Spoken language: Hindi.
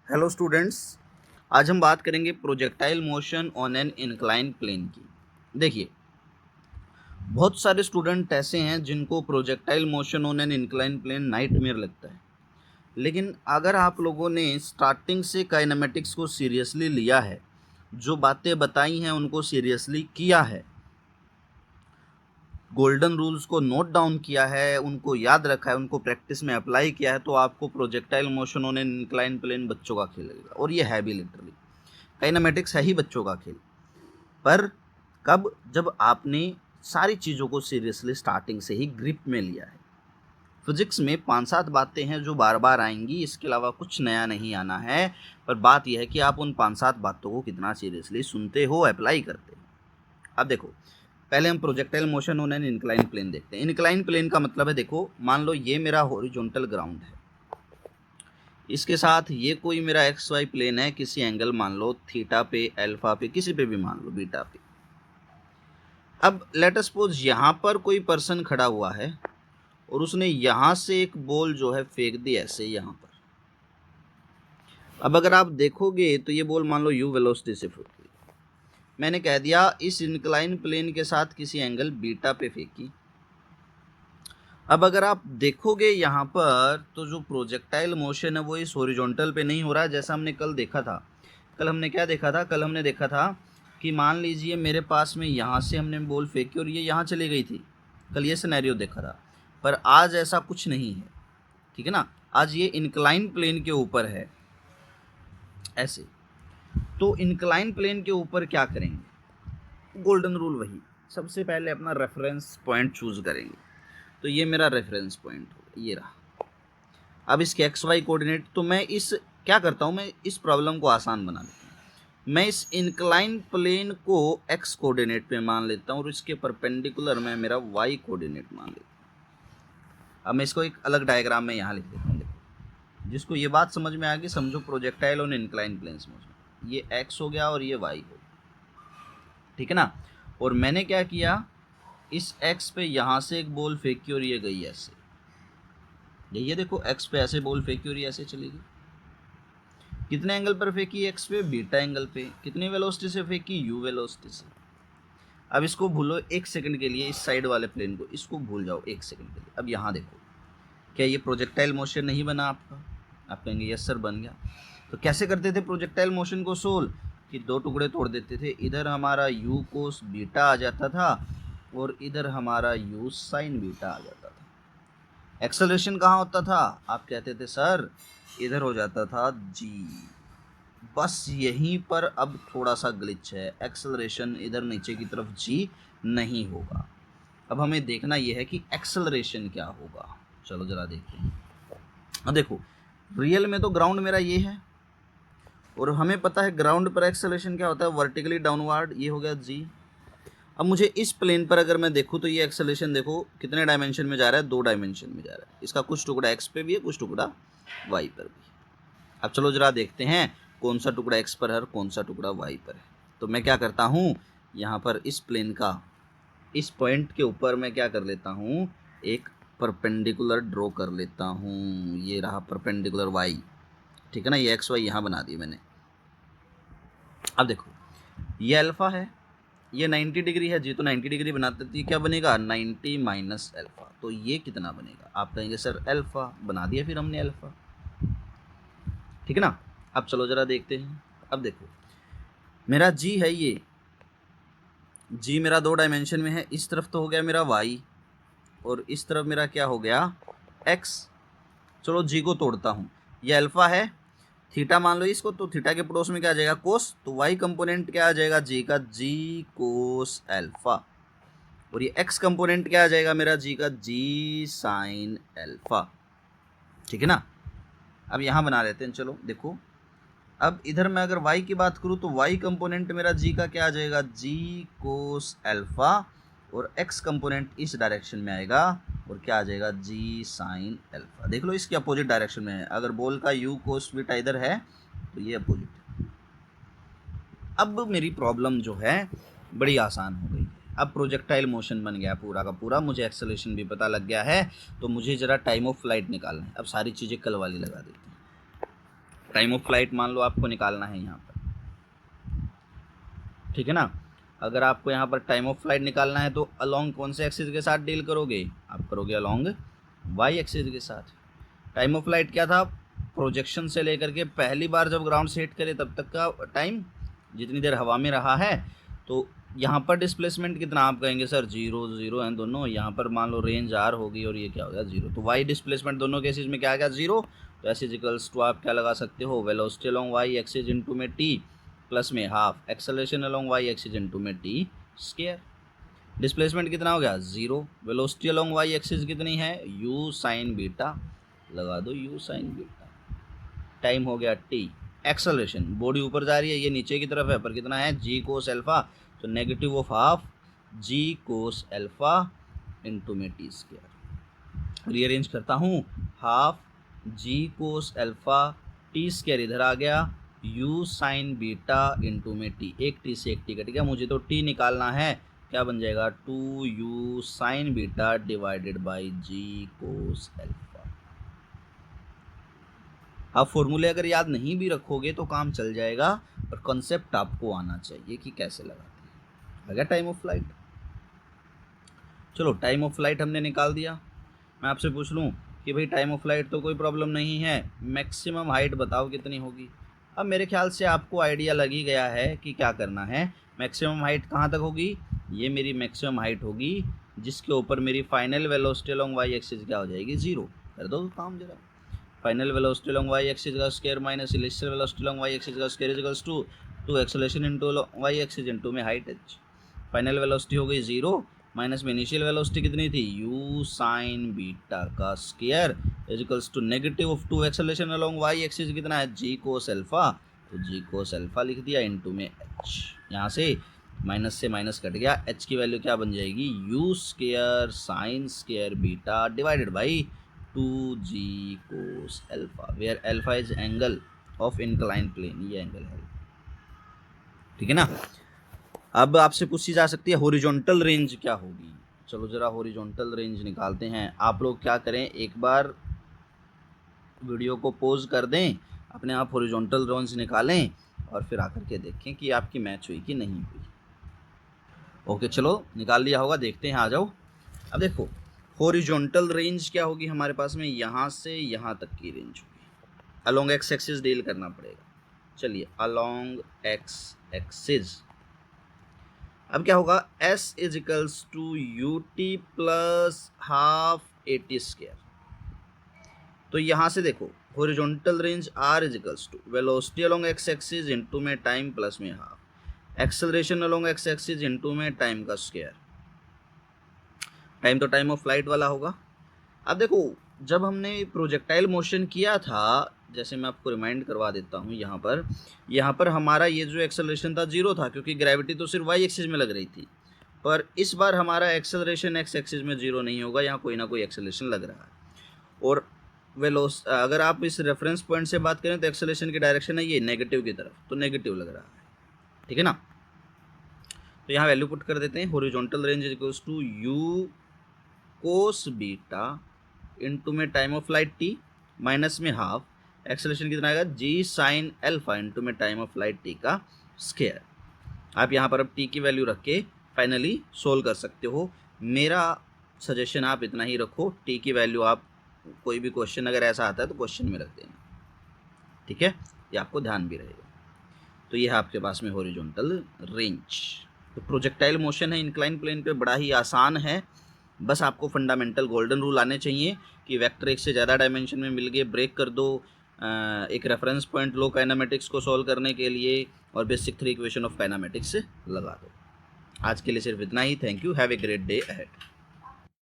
हेलो स्टूडेंट्स, आज हम बात करेंगे projectile motion on an incline plane की। देखिए, बहुत सारे स्टूडेंट ऐसे हैं जिनको projectile motion on an incline plane nightmare लगता है। लेकिन अगर आप लोगों ने स्टार्टिंग से काइनेमेटिक्स को सीरियसली लिया है, जो बातें बताई हैं उनको सीरियसली किया है, गोल्डन रूल्स को नोट डाउन किया है, उनको याद रखा है, उनको प्रैक्टिस में अप्लाई किया है, तो आपको projectile motion on an incline plane बच्चों का खेल लगेगा। और ये है भी लिटरली, काइनेमेटिक्स है ही बच्चों का खेल। पर कब? जब आपने सारी चीज़ों को सीरियसली स्टार्टिंग से ही ग्रिप में लिया है। फिजिक्स में 5-7 बातें हैं जो बार बार आएंगी, इसके अलावा कुछ नया नहीं आना है। पर बात यह है कि आप उन 5-7 बातों को कितना सीरियसली सुनते हो, अप्लाई करते हो। अब देखो, पहले हम projectile motion on an incline plane देखते हैं। इंक्लाइन प्लेन का मतलब है, देखो मान लो ये मेरा हॉरिजॉन्टल ग्राउंड है, इसके साथ ये कोई मेरा एक्स वाई प्लेन है, किसी एंगल मान लो थीटा पे, अल्फा पे, किसी पे भी मान लो, बीटा पे। अब लेट अस सपोज यहाँ पर कोई पर्सन खड़ा हुआ है और उसने यहाँ से एक बॉल जो है फेंक दी ऐसे यहाँ पर। अब अगर आप देखोगे तो ये बॉल मान लो यू वेलोसिटी से फेंकी, मैंने कह दिया इस इंक्लाइन प्लेन के साथ किसी एंगल बीटा पे फेंकी। अब अगर आप देखोगे यहाँ पर तो जो प्रोजेक्टाइल मोशन है वो इस हॉरिजॉन्टल पे नहीं हो रहा है, जैसा हमने कल देखा था। कल हमने क्या देखा था? कल हमने देखा था कि मान लीजिए मेरे पास में यहाँ से हमने बॉल फेंकी और ये यहाँ चली गई थी। कल ये सिनेरियो देखा था। पर आज ऐसा कुछ नहीं है, ठीक है ना। आज ये इंक्लाइन प्लेन के ऊपर है ऐसे। तो इंक्लाइन प्लेन के ऊपर क्या करेंगे? गोल्डन रूल वही, सबसे पहले अपना रेफरेंस पॉइंट चूज करेंगे। तो ये मेरा रेफरेंस पॉइंट होगा, ये रहा। अब इसके एक्स वाई कोऑर्डिनेट, तो मैं इस क्या करता हूँ, मैं इस प्रॉब्लम को आसान बना देता हूँ। मैं इस इंक्लाइन प्लेन को एक्स कोऑर्डिनेट पे मान लेता हूँ और इसके परपेंडिकुलर में मेरा वाई कोऑर्डिनेट मान लेता हूँ। अब मैं इसको एक अलग डायग्राम में यहाँ लिख देता हूँ। देखो, जिसको ये बात समझ में आ गई, समझो प्रोजेक्टाइल ऑन इंक्लाइन प्लेन समझो। ये एक्स हो गया और ये वाई हो गया, ठीक है ना। और मैंने क्या किया, इस एक्स पे यहाँ से एक बॉल फेंकी और ये गई ऐसे। ये देखो, एक्स पे ऐसे बॉल फेंकी और ये ऐसे चली गई। कितने एंगल पर फेंकी? एक्स पे, बीटा एंगल पे। कितनी वेलोसिटी से फेंकी? यू वेलोसिटी से। अब इसको भूलो एक सेकंड के लिए, इस साइड वाले प्लेन को इसको भूल जाओ एक सेकंड के लिए। अब यहाँ देखो, क्या ये प्रोजेक्टाइल मोशन नहीं बना आपका? आप कहेंगे यस सर बन गया। तो कैसे करते थे प्रोजेक्टाइल मोशन को सोल्व? कि दो टुकड़े तोड़ देते थे, इधर हमारा यू कोस बीटा आ जाता था और इधर हमारा यू साइन बीटा आ जाता था। एक्सेलरेशन कहाँ होता था? आप कहते थे सर इधर हो जाता था जी। बस यहीं पर अब थोड़ा सा ग्लिच है, एक्सेलरेशन इधर नीचे की तरफ जी नहीं होगा। अब हमें देखना यह है कि एक्सेलरेशन क्या होगा। चलो जरा देखते हैं। अब देखो, रियल में तो ग्राउंड मेरा ये है और हमें पता है ग्राउंड पर एक्सेलरेशन क्या होता है, वर्टिकली डाउनवर्ड। ये हो गया जी। अब मुझे इस प्लेन पर अगर मैं देखूँ तो ये एक्सेलरेशन देखो कितने डायमेंशन में जा रहा है, 2 डायमेंशन में जा रहा है। इसका कुछ टुकड़ा एक्स पे भी है, कुछ टुकड़ा वाई पर भी। अब चलो जरा देखते हैं कौन सा टुकड़ा एक्स पर है और कौन सा टुकड़ा वाई पर है। तो मैं क्या करता हूँ, यहाँ पर इस प्लेन का इस पॉइंट के ऊपर मैं क्या कर लेता हूँ, एक परपेंडिकुलर ड्रॉ कर लेता हूँ। ये रहा परपेंडिकुलर वाई, ठीक है ना। ये एक्स वाई यहाँ बना दिए मैंने। अब देखो, ये अल्फा है, ये 90 डिग्री है जी, तो 90 डिग्री बनाते तो ये क्या बनेगा, 90 माइनस अल्फा। तो ये कितना बनेगा? आप कहेंगे सर अल्फा। बना दिया फिर हमने अल्फा, ठीक है ना। अब चलो जरा देखते हैं। अब देखो, मेरा जी है, ये जी मेरा 2 डायमेंशन में है। इस तरफ तो हो गया मेरा वाई और इस तरफ मेरा क्या हो गया, एक्स। चलो जी को तोड़ता हूँ, ये अल्फा है, थीटा मान लो इसको, तो थीटा के पड़ोस में क्या आ जाएगा, कोस। तो वाई कंपोनेंट क्या आ जाएगा जी का, जी कोस अल्फा। और ये एक्स कंपोनेंट क्या आ जाएगा मेरा जी का, जी साइन अल्फा, ठीक है ना। अब यहाँ बना लेते हैं। चलो देखो, अब इधर मैं अगर y की बात करूँ तो y कंपोनेंट मेरा g का क्या आ जाएगा, g कोस अल्फा। और x कंपोनेंट इस डायरेक्शन में आएगा और क्या आ जाएगा, g साइन अल्फा। देख लो इसके अपोजिट डायरेक्शन में है। अगर बॉल का u कोस बीटा इधर है तो ये अपोजिट है। अब मेरी प्रॉब्लम जो है बड़ी आसान हो गई। अब प्रोजेक्टाइल मोशन बन गया पूरा का पूरा, मुझे एक्सेलरेशन भी पता लग गया है। तो मुझे ज़रा टाइम ऑफ फ्लाइट निकालना है। अब सारी चीज़ें कल वाली लगा देते हैं। टाइम ऑफ फ्लाइट मान लो आपको निकालना है यहाँ पर, ठीक है ना। अगर आपको यहाँ पर टाइम ऑफ फ्लाइट निकालना है तो अलोंग कौन से एक्सिस के साथ डील करोगे, आप करोगे अलोंग वाई एक्सिस के साथ। टाइम ऑफ फ्लाइट क्या था, प्रोजेक्शन से लेकर के पहली बार जब ग्राउंड से हिट करे तब तक का टाइम, जितनी देर हवा में रहा है। तो यहाँ पर डिस्प्लेसमेंट कितना, आप कहेंगे सर 0 0 हैं दोनों, यहाँ पर मान लो रेंज आर होगी और ये क्या हो गया 0, तो वाई डिस्प्लेसमेंट दोनों केसेस में क्या आ गया 0। तो एस इजिकल्स टू आप क्या लगा सकते हो, velocity along Y axis into में टी प्लस में half acceleration along Y axis into में टी स्क्वायर। डिस्प्लेसमेंट कितना हो गया 0, वेलोसिटी अलोंग वाई एक्सिस कितनी है u साइन बीटा, लगा दो u साइन बीटा, टाइम हो गया t, एक्सेलरेशन बॉडी ऊपर जा रही है, ये नीचे की तरफ है, पर कितना है g कोस अल्फा, तो negative of half g cos alpha into में टी स्क्वायर। रीअरेंज करता हूँ, half g cos alpha T square इधर आ गया, u साइन बीटा इंटू में t, एक t से एक t कट गया, मुझे तो t निकालना है, क्या बन जाएगा 2u sign beta divided by g cos alpha. आप फॉर्मूले अगर याद नहीं भी रखोगे तो काम चल जाएगा, और कॉन्सेप्ट आपको आना चाहिए कि कैसे लगाते हैं। लगा टाइम ऑफ फ्लाइट, चलो टाइम ऑफ फ्लाइट हमने निकाल दिया। मैं आपसे पूछ लूँ कि भाई टाइम ऑफ फ्लाइट तो कोई प्रॉब्लम नहीं है, मैक्सिमम हाइट बताओ कितनी होगी। अब मेरे ख्याल से आपको आइडिया लग ही गया है कि क्या करना है। मैक्सिमम हाइट कहाँ तक होगी, ये मेरी मैक्सिमम हाइट होगी जिसके ऊपर मेरी final velocity along Y axis क्या हो जाएगी 0। कर दो काम जरा, final velocity along Y axis का square minus initial velocity along Y axis का square equals to acceleration into Y axis into में हाइट h। फाइनल वेलोसिटी हो गई 0, माइनस में इनिशियल वेलोसिटी कितनी थी u साइन बीटा का square equals to negative of 2 acceleration along Y axis कितना है g कोस अल्फा, तो g कोस अल्फा लिख दिया इंटू में h। यहाँ से माइनस से माइनस कट गया, h की वैल्यू क्या बन जाएगी u square sine square beta divided by 2g cos alpha, where alpha is angle of incline plane, ये एंगल है, ठीक है ना। अब आपसे पूछी जा सकती है हॉरिजॉन्टल रेंज क्या होगी। चलो जरा हॉरिजॉन्टल रेंज निकालते हैं। आप लोग क्या करें, एक बार वीडियो को पॉज कर दें, अपने आप हॉरिजॉन्टल रेंज निकालें और फिर आकर के देखें कि आपकी मैच हुई कि नहीं हुई। ओके चलो निकाल लिया होगा, देखते हैं, आ जाओ। अब देखो हॉरिजॉन्टल रेंज क्या होगी हमारे पास में, यहाँ से यहाँ तक की रेंज होगी। अलोंग एक्स एक्सिस डील करना पड़ेगा। चलिए अलोंग एक्स एक्सिस, अब क्या होगा s is equals to U T plus half A T square. तो यहाँ से देखो horizontal range r is equals to velocity along X axis into में टाइम प्लस में half, acceleration along X axis into में टाइम का स्क्वायर। टाइम तो टाइम ऑफ फ्लाइट वाला होगा। अब देखो जब हमने प्रोजेक्टाइल मोशन किया था, जैसे मैं आपको रिमाइंड करवा देता हूँ, यहाँ पर हमारा ये जो एक्सेलरेशन था 0 था, क्योंकि ग्रेविटी तो सिर्फ वाई एक्सिस में लग रही थी। पर इस बार हमारा एक्सेलरेशन एक्स एक्सिस में 0 नहीं होगा, यहाँ कोई ना कोई एक्सेलरेशन लग रहा है। और अगर आप इस रेफरेंस पॉइंट से बात करें तो एक्सेलरेशन की डायरेक्शन है ये नेगेटिव की तरफ, तो नेगेटिव लग रहा है, ठीक है ना। तो यहाँ वैल्यू पुट कर देते हैं, horizontal range equals to U cos beta into में time of flight T minus में हाफ, एक्सेलरेशन कितना आएगा जी साइन अल्फा इंटू में टाइम ऑफ फ्लाइट टी का स्क्वायर। आप यहाँ पर अब टी की वैल्यू रख के फाइनली सोल्व कर सकते हो। मेरा सजेशन आप इतना ही रखो, टी की वैल्यू आप कोई भी क्वेश्चन अगर ऐसा आता है तो क्वेश्चन में रख देना, ठीक है, ये आपको ध्यान भी रहेगा। तो ये है आपके पास में हॉरिजॉन्टल रेंज। तो प्रोजेक्टाइल मोशन है इंक्लाइन प्लेन पे, बड़ा ही आसान है, बस आपको फंडामेंटल गोल्डन रूल आने चाहिए कि वेक्टर एक से ज़्यादा डायमेंशन में मिल गए ब्रेक कर दो, एक रेफरेंस पॉइंट लो काइनेमेटिक्स को सॉल्व करने के लिए, और बेसिक 3 इक्वेशन ऑफ काइनेमेटिक्स लगा दो। आज के लिए सिर्फ इतना ही। Thank you, have a great day ahead.